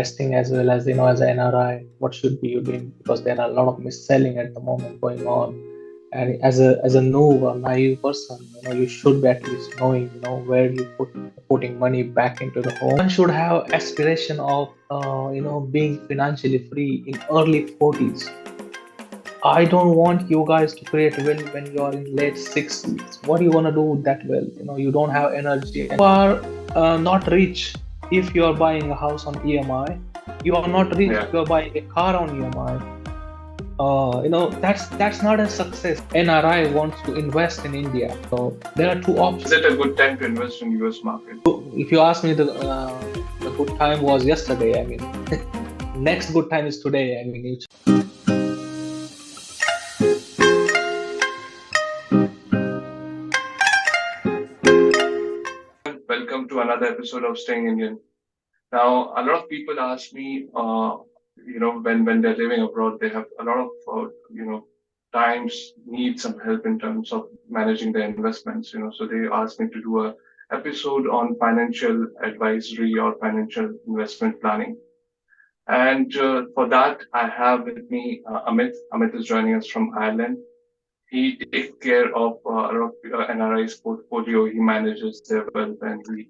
investing as well as as an NRI, what should be you doing? Because there are a lot of mis-selling at the moment going on. And as a noob or naive person, you should be at least knowing, where you putting money back into the home. One should have aspiration of being financially free in early 40s. I don't want you guys to create wealth when you are in late 60s. What do you want to do with that wealth? You don't have energy and you are not rich if you are buying a house on EMI. You are not rich if Yeah. you are buying a car on EMI. That's not a success. NRI wants to invest in India. So there are two Is options. it a good time to invest in US market? If you ask me, the good time was yesterday. I mean, next good time is today. I mean, Welcome to another episode of Staying Indian. Now, a lot of people ask me, when they're living abroad, they have a lot of, times need some help in terms of managing their investments. So they asked me to do a episode on financial advisory or financial investment planning. And for that, I have with me Amit. Amit is joining us from Ireland. He takes care of a lot of NRI's portfolio. He manages their wealth and he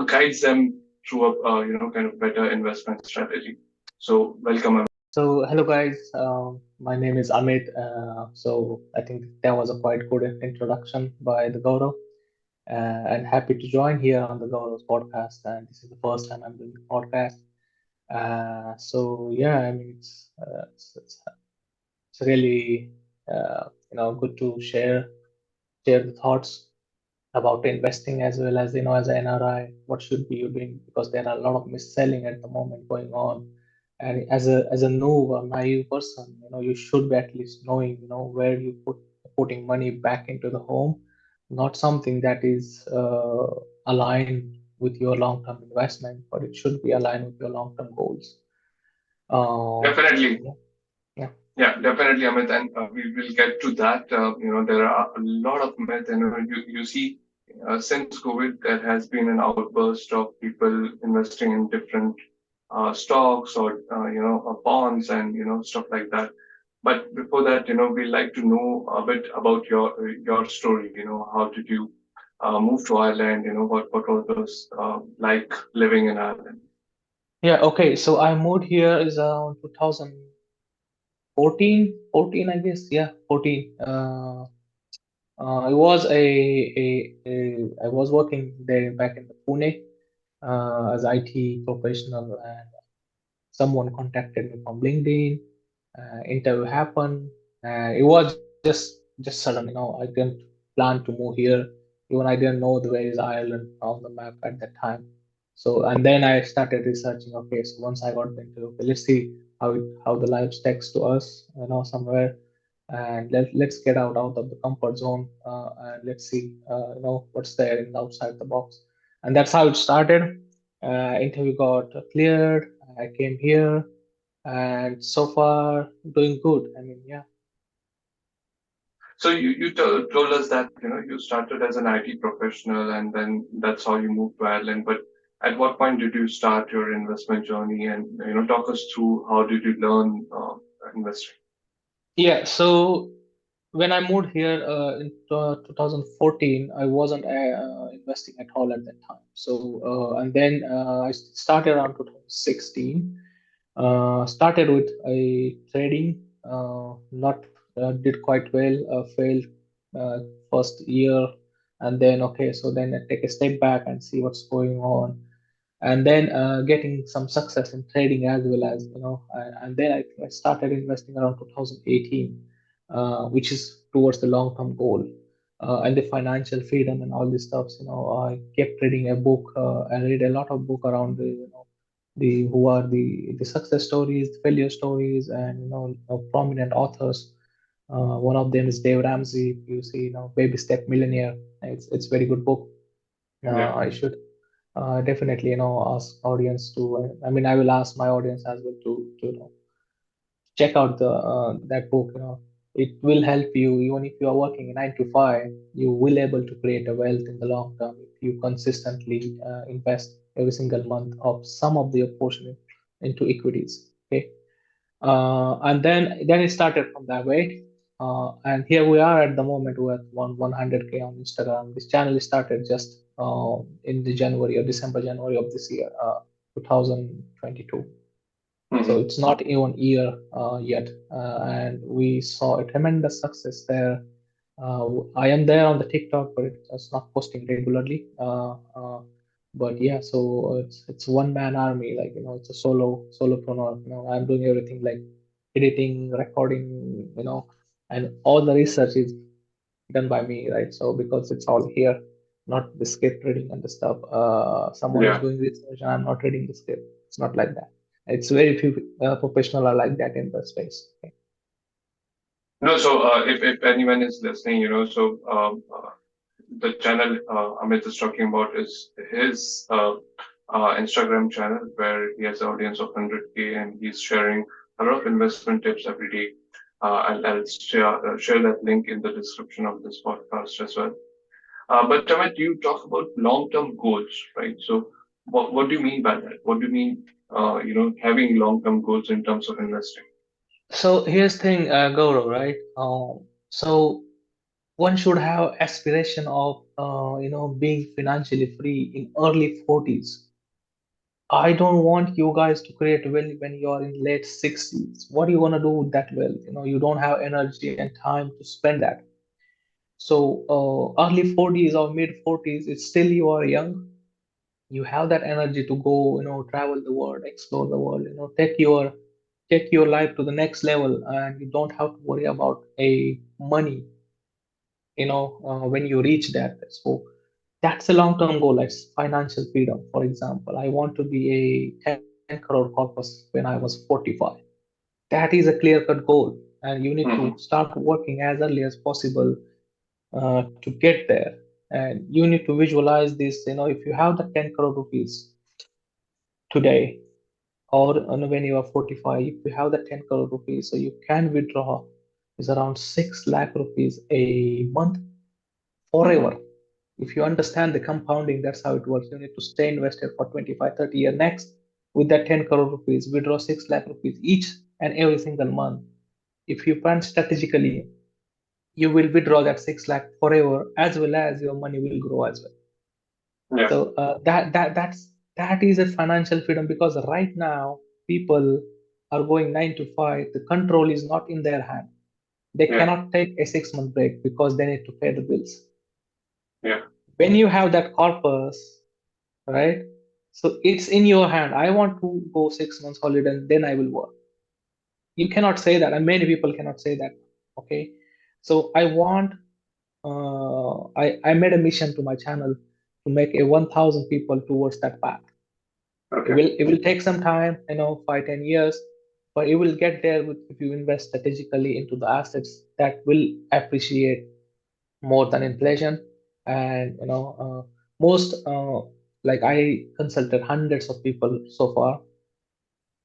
guides them through a kind of better investment strategy. So welcome, Amit. So, hello guys. My name is Amit. So, I think that was a quite good introduction by the Gaurav, and happy to join here on the Gaurav's podcast. And this is the first time I'm doing the podcast. So, yeah, I mean, it's really good to share the thoughts about investing as well as as an NRI, what should be you doing? Because there are a lot of mis-selling at the moment going on. And as a noob or naive person, you should be at least knowing, where you putting money back into the home, not something that is aligned with your long-term investment, but it should be aligned with your long-term goals. Definitely. Yeah, yeah. Yeah, definitely, Amit, and we will get to that. There are a lot of myth, and you see, since COVID, there has been an outburst of people investing in different stocks or bonds and stuff like that. But before that, we like to know a bit about your story. How did you move to Ireland? What was those like living in Ireland? Yeah, okay. So I moved here is around 2014, I guess. Yeah, 14. I was I was working there back in the Pune as IT professional, and someone contacted me from LinkedIn. Interview happened. It was just sudden. I didn't plan to move here. Even I didn't know where is Ireland on the map at that time. So and then I started researching. Okay, so once I got into, okay, let's see how the life stacks to us. Somewhere, and let's get out of the comfort zone, and let's see what's there in the outside the box. And that's how it started. Interview got cleared. I came here, and so far doing good. I mean, yeah. So you told us that you started as an IT professional and then that's how you moved to Ireland. But at what point did you start your investment journey? And talk us through how did you learn investing? Yeah, so when I moved here in 2014, I wasn't investing at all at that time. So and then I started around 2016. Started with a trading, not did quite well, failed uh, first year, and then okay, so then I take a step back and see what's going on, and then getting some success in trading as well as and then I started investing around 2018, which is towards the long-term goal, and the financial freedom and all these stuffs. I kept reading a book. I read a lot of book around the who are the success stories, the failure stories, and prominent authors. One of them is Dave Ramsey. You see, Baby Step Millionaire. It's very good book. Yeah. I should definitely ask audience to. I mean, I will ask my audience as well to check out the that book. It will help you even if you are working 9 to 5. You will able to create a wealth in the long term if you consistently invest every single month of some of your portion into equities. Okay, and then it started from that way. And here we are at the moment with 100K on Instagram. This channel started just in the January or December, January of this year, 2022. So Hmm. it's not even year yet, and we saw a tremendous success there. I am there on the TikTok, but it's not posting regularly. But yeah, so it's one man army, like it's a solopreneur. I'm doing everything like editing, recording, and all the research is done by me, right? So because it's all here, not the script reading and the stuff. Someone is Yeah. doing research, and I'm not reading the script. It's not like that. It's very few professional are like that in the space. Okay? No, so if anyone is listening, the channel Amit is talking about is his Instagram channel where he has an audience of 100K and he's sharing a lot of investment tips every day. I'll share that link in the description of this podcast as well. But Amit, you talk about long-term goals, right? So what do you mean by that? What do you mean, having long-term goals in terms of investing? So here's the thing, Gaurav, right? So one should have aspiration of being financially free in early 40s. I don't want you guys to create wealth when you are in late 60s. What are you gonna do with that wealth? You don't have energy and time to spend that. So early 40s or mid 40s, it's still you are young. You have that energy to go, travel the world, explore the world, take your life to the next level, and you don't have to worry about a money, when you reach that. So that's a long-term goal, like financial freedom. For example, I want to be a 10 crore corpus when I was 45. That is a clear-cut goal, and you need to Hmm. start working as early as possible to get there. And you need to visualize this. If you have the 10 crore rupees today, or when you are 45, if you have the 10 crore rupees, so you can withdraw is around 6 lakh rupees a month Hmm. forever. If you understand the compounding, that's how it works. You need to stay invested for 25, 30 years. Next, with that 10 crore rupees, withdraw 6 lakh rupees each and every single month. If you plan strategically, you will withdraw that 6 lakh forever, as well as your money will grow as well. Yeah. So that is a financial freedom, because right now people are going 9 to 5. The control is not in their hand. They Yeah. cannot take a 6 month break because they need to pay the bills. Yeah. When you have that corpus, right? So it's in your hand. I want to go 6 months holiday and then I will work. You cannot say that, and many people cannot say that. Okay, so I made a mission to my channel to make a 1,000 people towards that path. It Okay. will it will take some time, 5, 10 years, but it will get there if you invest strategically into the assets that will appreciate more than inflation. And most like I consulted hundreds of people so far.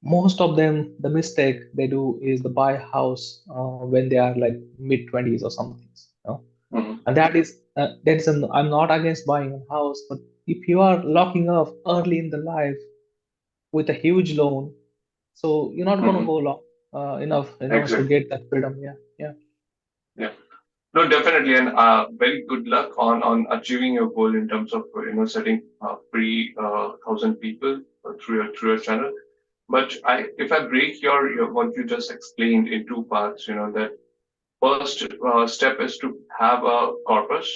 Most of them, the mistake they do is to buy a house when they are like mid 20s or something. Hmm. And I'm not against buying a house, but if you are locking up early in the life with a huge loan, so you're not going to Hmm. go long enough, to Exactly. get that freedom. Yeah, yeah. Yeah. No, definitely, and very good luck on achieving your goal in terms of setting free 1,000 people through your channel. But if I break your what you just explained in two parts, that first step is to have a corpus,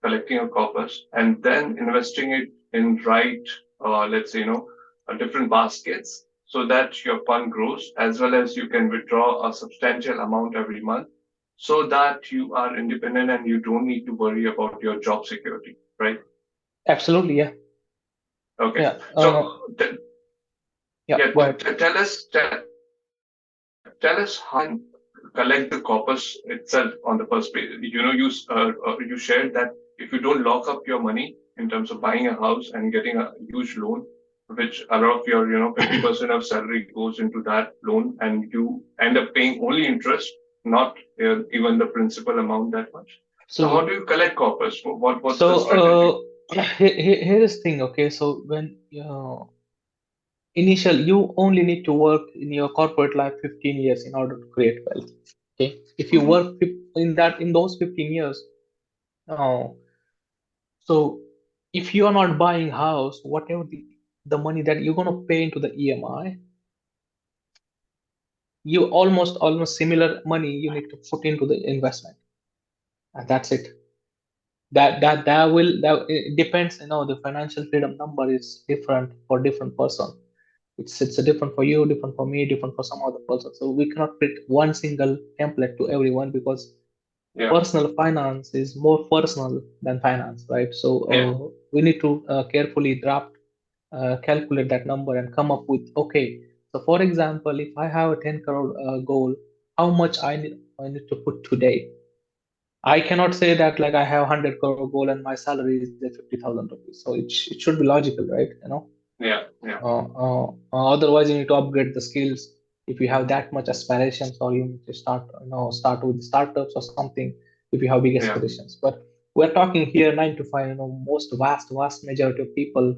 collecting a corpus, and then investing it in right, let's say, different baskets so that your fund grows as well as you can withdraw a substantial amount every month so that you are independent and you don't need to worry about your job security, right? Absolutely. Yeah, Okay. yeah. So, Yeah, yeah, go ahead. tell us how you can collect the corpus itself on the first page. You shared that if you don't lock up your money in terms of buying a house and getting a huge loan, which a lot of your 50% of salary goes into that loan, and you end up paying only interest, not even the principal amount that much. So how Absolutely. do you collect corpus? What's So the strategy? here is thing. Okay, so when initial, you only need to work in your corporate life 15 years in order to create wealth. Okay, if you Hmm. work in that, in those 15 years, uh, so if you are not buying house, whatever the money that you're going to pay into the EMI, you almost similar money you need to put into the investment, and that's it. That will, that it depends, the financial freedom number is different for different person. It's a different for you, different for me, different for some other person, so we cannot fit one single template to everyone, because Yeah, personal finance is more personal than finance, right? So yeah. we need to carefully draft, calculate that number and come up with, okay, so for example, if I have a 10 crore goal, how much I need to put today. I cannot say that like I have 100 crore goal and my salary is 50,000 rupees. So it should be logical, right? Yeah, yeah, Otherwise, you need to upgrade the skills. If you have that much aspirations, or you need to start with startups or something. If you have big yeah. aspirations, but we're talking here 9 to 5. Most vast majority of people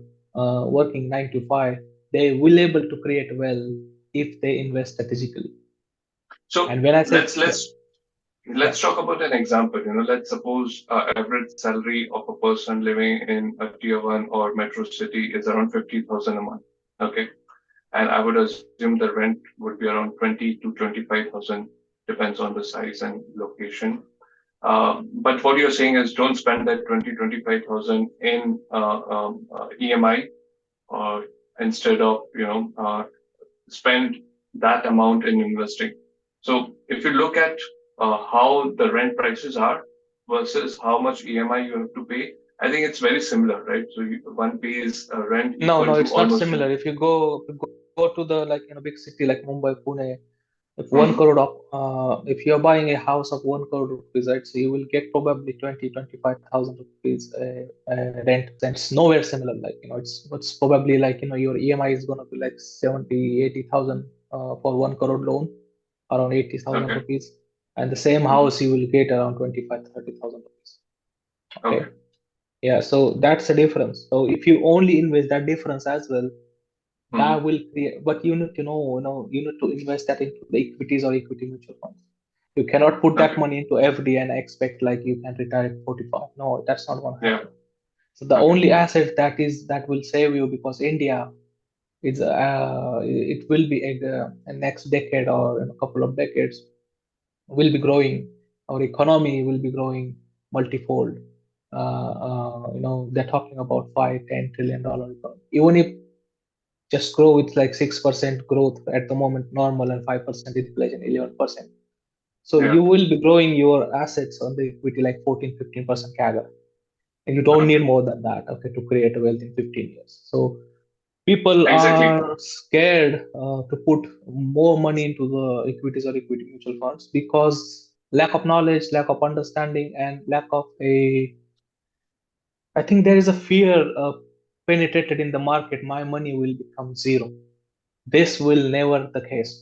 working 9 to 5, they will able to create well if they invest strategically. So And when I say, let's yeah, let's yeah, let's talk about an example. Let's suppose average salary of a person living in a tier one or metro city is around 50,000 a month. Okay, and I would assume the rent would be around 20 to 25,000, depends on the size and location. But what you're saying is don't spend that 20 to 25,000 in EMI, or instead of spend that amount in investing. So if you look at how the rent prices are versus how much EMI you have to pay, I think it's very similar, right? So one pays rent no, equal no, to it's not almost. similar. If you go to the, like, big city like Mumbai, Pune, if one Mhm. crore of, if you're buying a house of 1 crore rupees, right, so you will get probably 20 to 25,000 rupees rent. And it's nowhere similar. Like, it's probably like, your EMI is going to be like 70, 80,000 for 1 crore loan, around 80,000 Okay. rupees. And the same Hmm. house you will get around 25, 30,000 rupees. Okay. Okay. Yeah, so that's the difference. So if you only invest that difference as well, Hmm. that will create, but you need to know, you need to invest that into the equities or equity mutual funds. You cannot put that Okay. money into FD and expect like you can retire at 45. No, that's not going to Yeah. happen. So the Okay. only asset that will save you, because India is, it will be a next decade or in a couple of decades will be growing. Our economy will be growing multifold. They're talking about 5, 10 trillion dollar economy. Even if just grow with like 6% growth at the moment, normal, and 5% inflation, 11%. So Yeah. you will be growing your assets on the equity like 14, 15% CAGR. And you don't need Okay. more than that, okay, to create a wealth in 15 years. So people Exactly. are scared to put more money into the equities or equity mutual funds, because lack of knowledge, lack of understanding, and lack of a, I think there is a fear penetrated in the market. My money will become zero. This will never the case.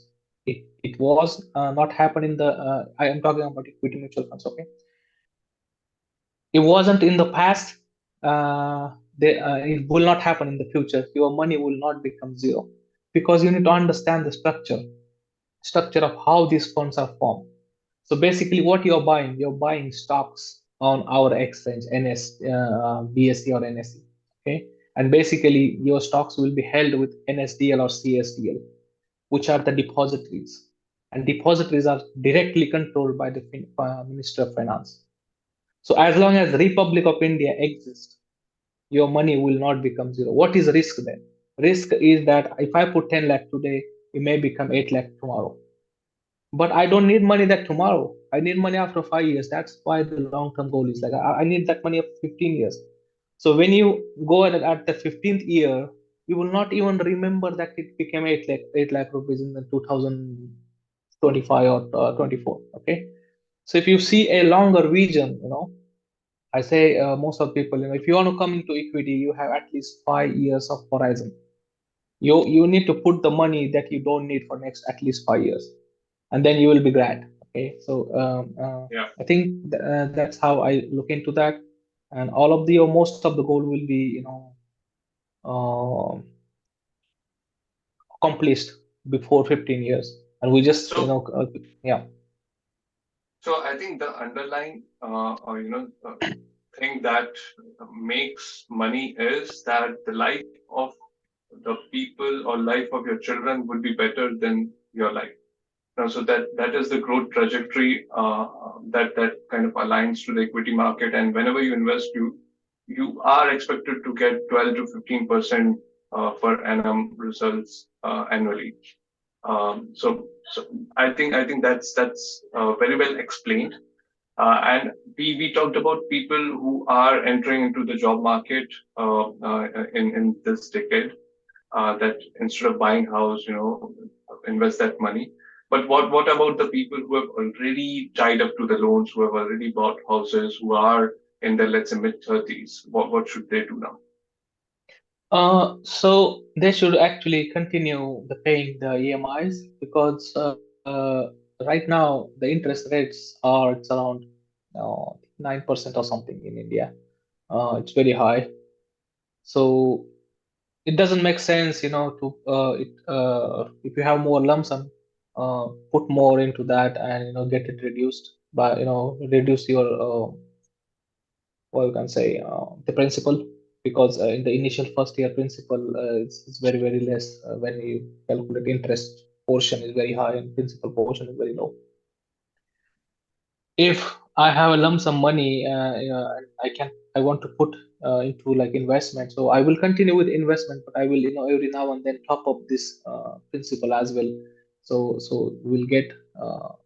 It was not happen in the. I am talking about equity mutual funds. Okay, it wasn't in the past. It will not happen in the future. Your money will not become zero, because you need to understand the structure of how these funds are formed. So basically, what you're buying stocks on our exchange, BSE or NSE. Okay, and basically your stocks will be held with NSDL or CSDL, which are the depositories. And depositories are directly controlled by the Minister of Finance. So as long as the Republic of India exists, your money will not become zero. What is risk then? Risk is that if I put 10 lakh today, it may become 8 lakh tomorrow. But I don't need money that tomorrow. I need money after 5 years. That's why the long-term goal is like I need that money after 15 years. So when you go at the 15th year, you will not even remember that it became 8 lakh rupees in the 2025 or 24. Okay. So if you see a longer vision, I say most of people, if you want to come into equity, you have at least 5 years of horizon. You need to put the money that you don't need for next at least 5 years, and then you will be glad. Okay, so Yeah. I think that's how I look into that. And all of the, or most of the goal will be, uh, accomplished before 15 years, and we just So, yeah. so I think the underlying, thing that makes money is that the life of the people or life of your children would be better than your life. So that is the growth trajectory that kind of aligns to the equity market. And whenever you invest, you are expected to get 12 to 15% per annum results annually. So I think that's very well explained. And we talked about people who are entering into the job market in this decade, that instead of buying house, invest that money. But what about the people who have already tied up to the loans, who have already bought houses, who are in their, let's say, mid-30s? What should they do now? So they should actually continue the paying the EMIs because right now the interest rates are it's around 9% or something in India. It's very high. So it doesn't make sense, to if you have more lump sum, put more into that and get it reduced by reduce your what you can say the principal, because in the initial first year principal is very very less. When you calculate interest portion is very high and principal portion is very low. If I have a lump sum money, and I want to put into like investment, so I will continue with investment, but I will every now and then top up this principal as well. So we'll get,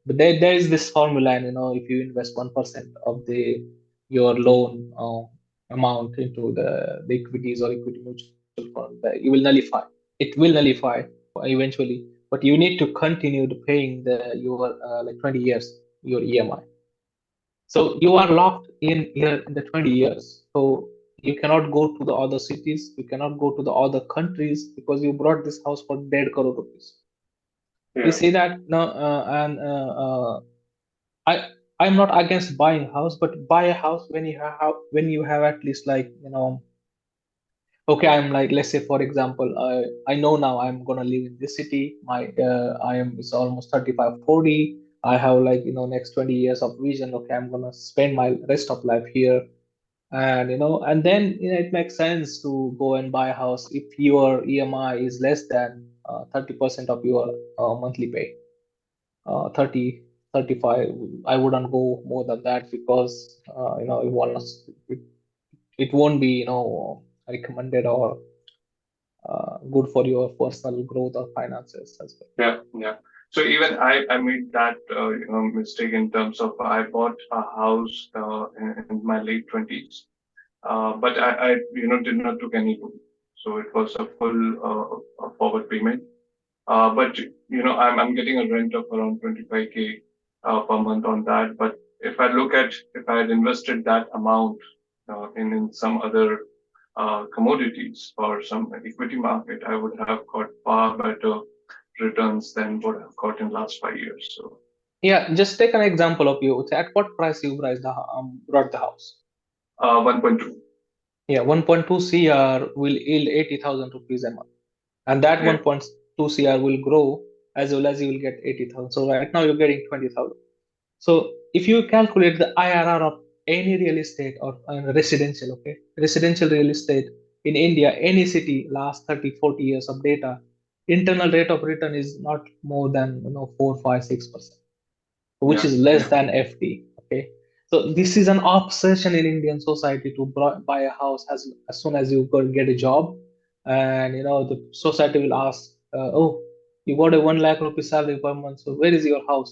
but there is this formula, and if you invest 1% of the your loan amount into the equities or equity mutual fund, you will nullify. It will nullify eventually, but you need to continue to paying the your like 20 years your EMI. So you are locked in here in the 20 years. So you cannot go to the other cities, you cannot go to the other countries because you brought this house for 1.5 crore rupees. You Yeah, see that? No, and I I'm not against buying a house, but buy a house when you have at least like okay, I'm like, let's say for example, I know now I'm gonna live in this city. My I am it's almost 35, 40. I have like next 20 years of vision. Okay, I'm gonna spend my rest of life here, and and then it makes sense to go and buy a house if your EMI is less than 30% of your monthly pay. 30, 35. I wouldn't go more than that because it, it won't be recommended or good for your personal growth or finances as well. yeah, yeah. So even I made that mistake in terms of I bought a house in my late 20s, but I did not took any loan, so it was a full forward payment. But I'm getting a rent of around 25K per month on that. But if I had invested that amount in some other commodities or some equity market, I would have got far better returns than what I've got in last 5 years. So Yeah, just take an example of you. At what price you brought the house? 1.2. Yeah, 1.2 CR will yield 80,000 rupees a month, and that Yeah, 1.2 CR will grow as well as you will get 80,000. So right now you're getting 20,000. So if you calculate the IRR of any real estate or residential, okay, residential real estate in India, any city, last 30, 40 years of data, internal rate of return is not more than 4, 5, 6%, which yeah, is less yeah, than FD. Okay, so this is an obsession in Indian society to buy a house as soon as you go get a job, and the society will ask, "Oh, you got a 1 lakh rupee salary per month, so where is your house?"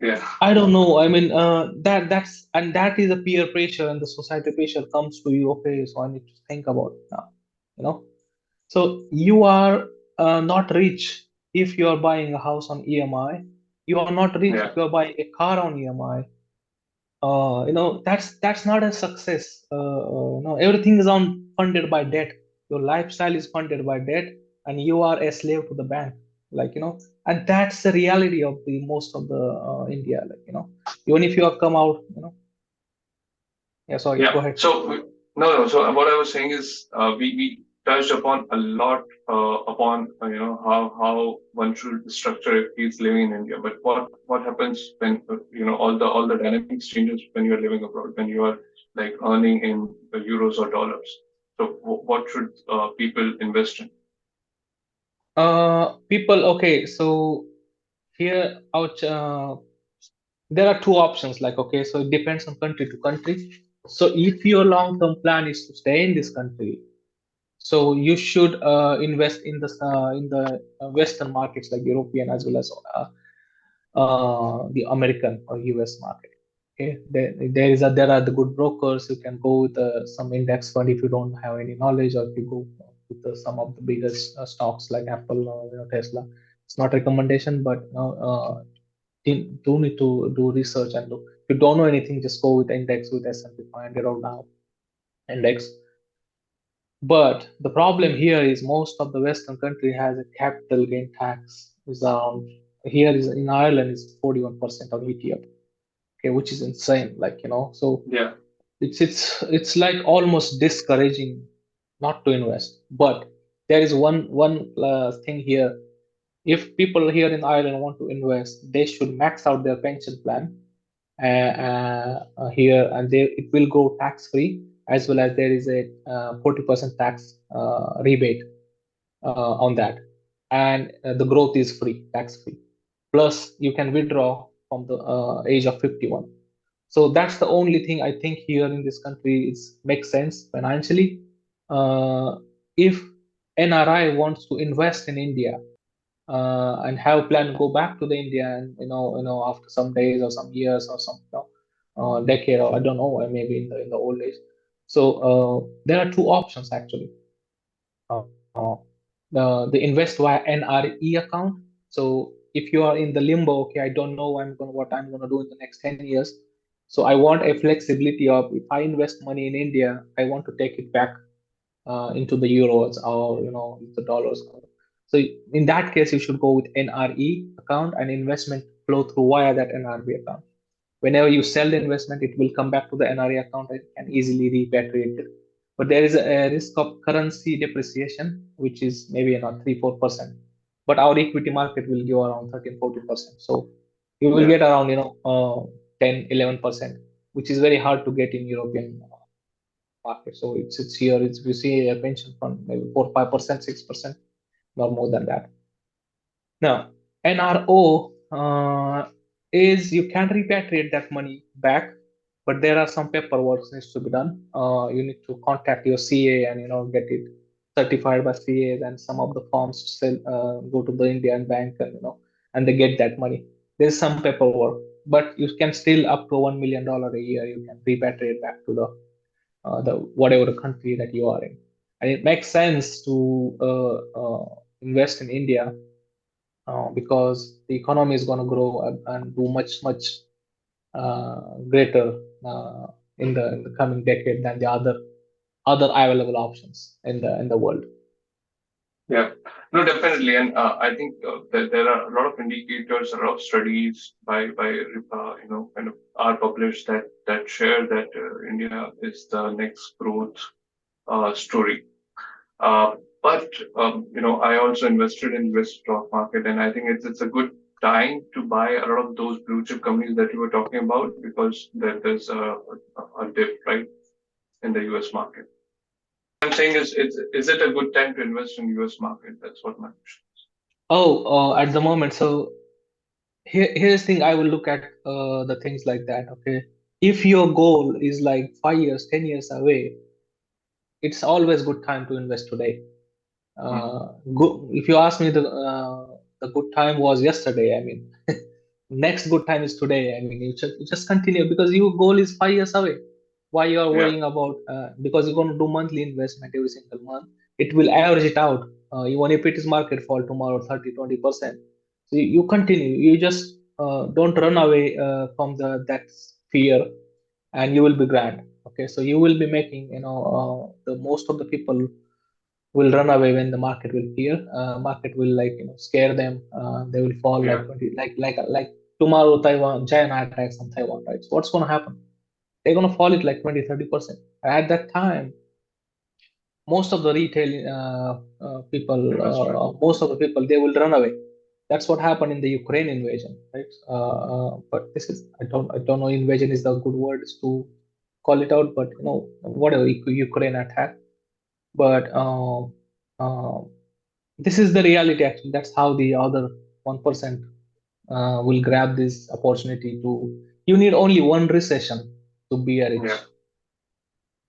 yeah, I don't know. I mean, that is a peer pressure, and the society pressure comes to you. Okay, so I need to think about it now. You know, so you are not rich if you are buying a house on EMI. You are not rich if yeah, you are buying a car on EMI. That's not a success. No, everything is on funded by debt. Your lifestyle is funded by debt, and you are a slave to the bank. Like and that's the reality of the most of the India. Like even if you have come out, yeah. Sorry, yeah. go ahead. So no, no. So what I was saying is, we touched upon a lot upon how one should structure if he's living in India. But what happens when all the dynamics changes when you're living abroad, when you are like earning in euros or dollars. So what should people invest in? People, okay, so here there are two options. Like, okay, so it depends on country to country. So if your long-term plan is to stay in this country, so you should invest in the Western markets like European as well as the American or US market. Okay, there are the good brokers. You can go with some index fund if you don't have any knowledge, or if you go with some of the biggest stocks like Apple or Tesla. It's not recommendation, but do need to do research and look. If you don't know anything, just go with index with S&P 500 or Dow index. But the problem here is most of the Western country has a capital gain tax is around here is in Ireland is 41% on ETF, okay, which is insane. Like, so Yeah, it's like almost discouraging not to invest. But there is one thing here. If people here in Ireland want to invest, they should max out their pension plan here, and it will go tax free, as well as there is a 40% tax rebate on that, and the growth is free, tax free. Plus, you can withdraw from the age of 51. So that's the only thing I think here in this country is makes sense financially. If NRI wants to invest in India and have plan go back to the India, and after some days or some years or some decade, or I don't know, maybe in the old age. So there are two options actually. Uh, the invest via NRE account. So if you are in the limbo, okay, I don't know what I'm gonna do in the next 10 years. So I want a flexibility of if I invest money in India, I want to take it back into the euros or the dollars. So in that case, you should go with NRE account, and investment flow through via that NRE account. Whenever you sell the investment, it will come back to the NRE account and can easily repatriate it. But there is a risk of currency depreciation, which is maybe 3-4%. But our equity market will give around 13-14%. So you will yeah, get around 10-11%, which is very hard to get in European market. So it's here. It's we see a pension fund maybe 4-5%, 6%, not more than that. Now, NRO is you can repatriate that money back, but there are some paperwork needs to be done. You need to contact your CA and get it certified by CA, and some of the forms sell, go to the Indian bank, and and they get that money. There's some paperwork, but you can still up to $1 million a year. You can repatriate back to the whatever the country that you are in, and it makes sense to invest in India because the economy is going to grow and do much greater in the coming decade than the other available options in the world. yeah. No, definitely, and I think that there are a lot of indicators, a lot of studies kind of are published that share that India is the next growth story. Uh, but I also invested in US stock market, and I think it's a good time to buy a lot of those blue chip companies that you were talking about because there's a dip right in the US market. I'm saying is it a good time to invest in US market? That's what my question. Oh, at the moment, so here's the thing. I will look at the things like that. Okay, if your goal is like 5 years, 10 years away, it's always good time to invest today. Mm. Good, if you ask me, the good time was yesterday. I mean, next good time is today. I mean, you just continue because your goal is 5 years away. Why you are Yeah, worrying about? Because you're going to do monthly investment every single month. It will average it out. Even if it is market fall tomorrow 30-20%, so you continue. You just don't run away from that fear, and you will be grand. Okay, so you will be making the most of the people will run away when the market will fear. Market will like scare them. They will fall yeah, like 20, like tomorrow Taiwan China attacks on Taiwan, right? So what's going to happen? They're going to fall it like 20-30%. At that time, most of the retail people, investment. most of the people, they will run away. That's what happened in the Ukraine invasion, right? But this is, I don't know, invasion is the good word to call it out, but whatever, Ukraine attack. But this is the reality actually. That's how the other 1% will grab this opportunity to. You need only one recession to be a rich. Yeah.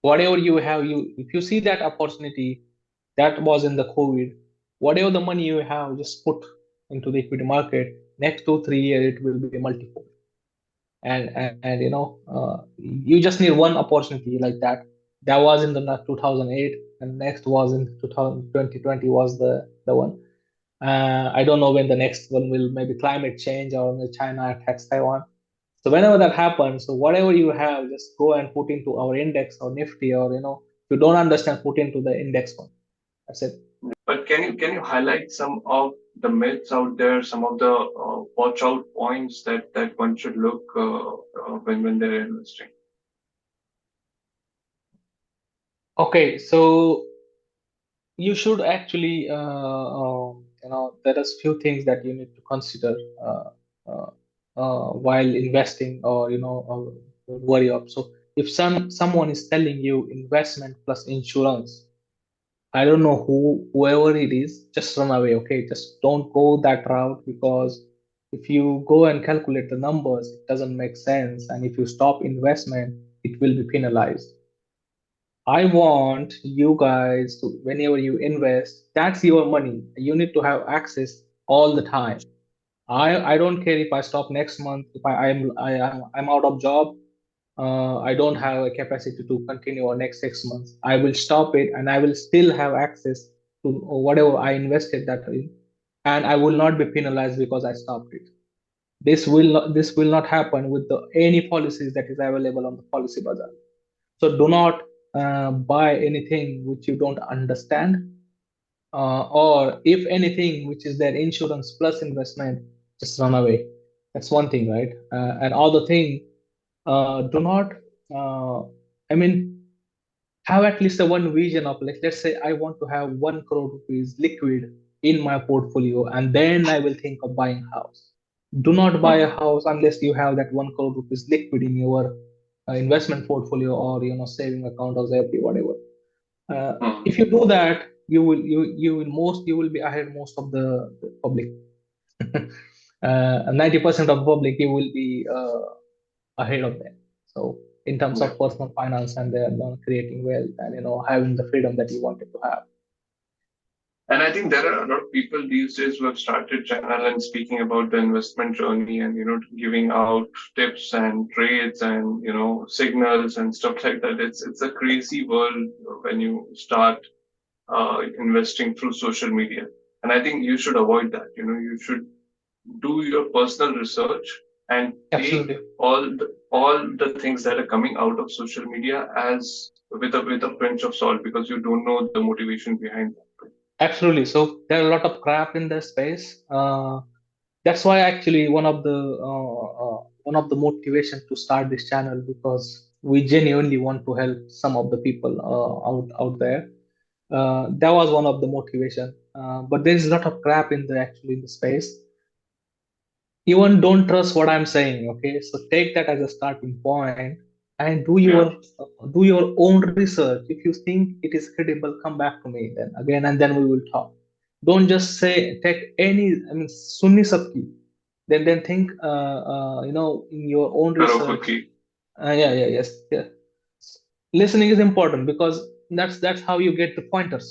Whatever you have, you if you see that opportunity that was in the COVID, whatever the money you have, just put into the equity market. Next 2 3 years it will be multiple. And you just need one opportunity like that. That was in the 2008, and next was in 2020 was the one. I don't know when the next one will, maybe climate change or when China attacks Taiwan. So whenever that happens, so whatever you have, just go and put into our index or Nifty, or if you don't understand, put into the index one. That's it. But can you highlight some of the myths out there, some of the watch out points that one should look when they're investing? Okay, so you should actually, there is few things that you need to consider uh, while investing, or worry of. So if someone is telling you investment plus insurance, I don't know whoever it is, just run away. Okay, just don't go that route, because if you go and calculate the numbers, it doesn't make sense, and if you stop investment, it will be penalized. I want you guys to, whenever you invest, that's your money. You need to have access all the time. I don't care if I stop next month, if I'm out of job, I don't have a capacity to continue or next 6 months. I will stop it, and I will still have access to whatever I invested that in, and I will not be penalized because I stopped it. This will not happen with any policies that is available on the policy bazaar. So do not buy anything which you don't understand, or if anything which is their insurance plus investment, just run away. That's one thing, right? And other thing, do not. I mean, have at least a one vision of, like, let's say I want to have 1 crore rupees liquid in my portfolio, and then I will think of buying house. Do not buy a Hmm. house unless you have that 1 crore rupees liquid in your investment portfolio, or saving account or FD, whatever. If Hmm. you do that, you will be ahead most of the public. 90% of the public, you will be ahead of them. So in terms Yeah. of personal finance, and creating wealth, and having the freedom that you wanted to have. And I think there are a lot of people these days who have started channel and speaking about the investment journey and giving out tips and trades and signals and stuff like that. It's a crazy world when you start investing through social media, and I think you should avoid that. You should do your personal research and take Absolutely. all the things that are coming out of social media as with a pinch of salt, because you don't know the motivation behind that. Absolutely. So there are a lot of crap in the space. That's why actually one of the motivation to start this channel, because we genuinely want to help some of the people out there. That was one of the motivation. But there is a lot of crap in the actually in the space. Even don't trust what I'm saying. Okay, so take that as a starting point, and Yeah. do your own research. If you think it is credible, come back to me then again, and then we will talk. Don't just say take any, I mean, sunni sabki, then think in your own Karo research. cookie. Yeah, yeah, yes, yeah. Listening is important, because that's how you get the pointers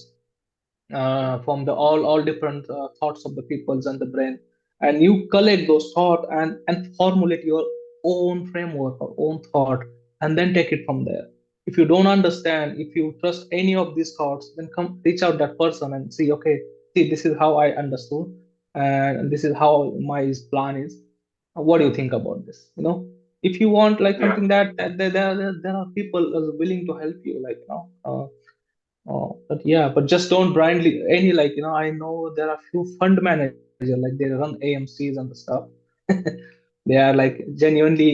from the all different thoughts of the peoples and the brain, and you collect those thoughts, and formulate your own framework or own thought, and then take it from there. If you don't understand, if you trust any of these thoughts, then come reach out that person and see, okay, see, this is how I understood, and this is how my plan is. What do you think about this? If you want like Yeah. something that there are people willing to help you, like, but yeah, but just don't blindly any, like, I know there are few fund manager, like they run AMCs and the stuff. They are like genuinely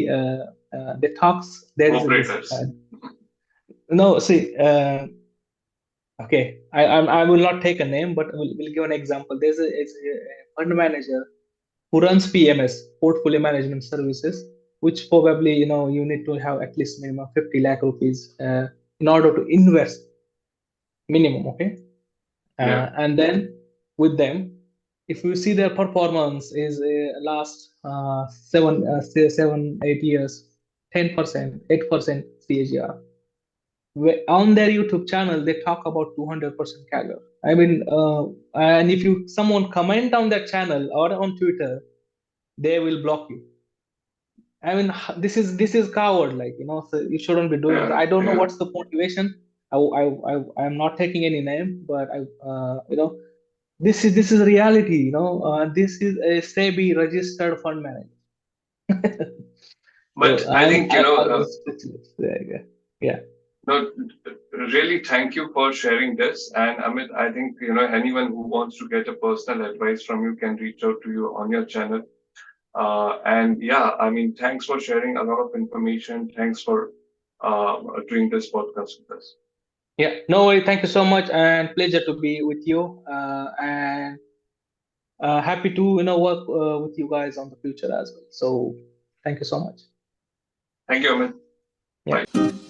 they talks. There is a this Operators. no, see, Okay, I will not take a name, but we'll give an example. It's a fund manager who runs PMS, Portfolio Management Services, which probably you need to have at least minimum 50 lakh rupees in order to invest minimum. Okay, Yeah. and then with them, if you see their performance is last 7 8 years, 10%, 8% CAGR. On their YouTube channel, they talk about 200% CAGR. I mean, and if you someone comment on that channel or on Twitter, they will block you. I mean, this is coward, like so you shouldn't be doing. Yeah. I don't know Yeah. what's the motivation. I'm not taking any name, but this is reality. This is a SEBI registered fund manager. But So I I'm think, I'm almost speechless. Yeah, yeah, yeah. no, really, thank you for sharing this. And Amit, I think, anyone who wants to get a personal advice from you can reach out to you on your channel. And yeah, I mean, thanks for sharing a lot of information. Thanks for doing this podcast with us. Yeah, no worry. Thank you so much, and pleasure to be with you. And happy to work with you guys on the future as well. So thank you so much. Thank you, Amit. Yeah. Bye.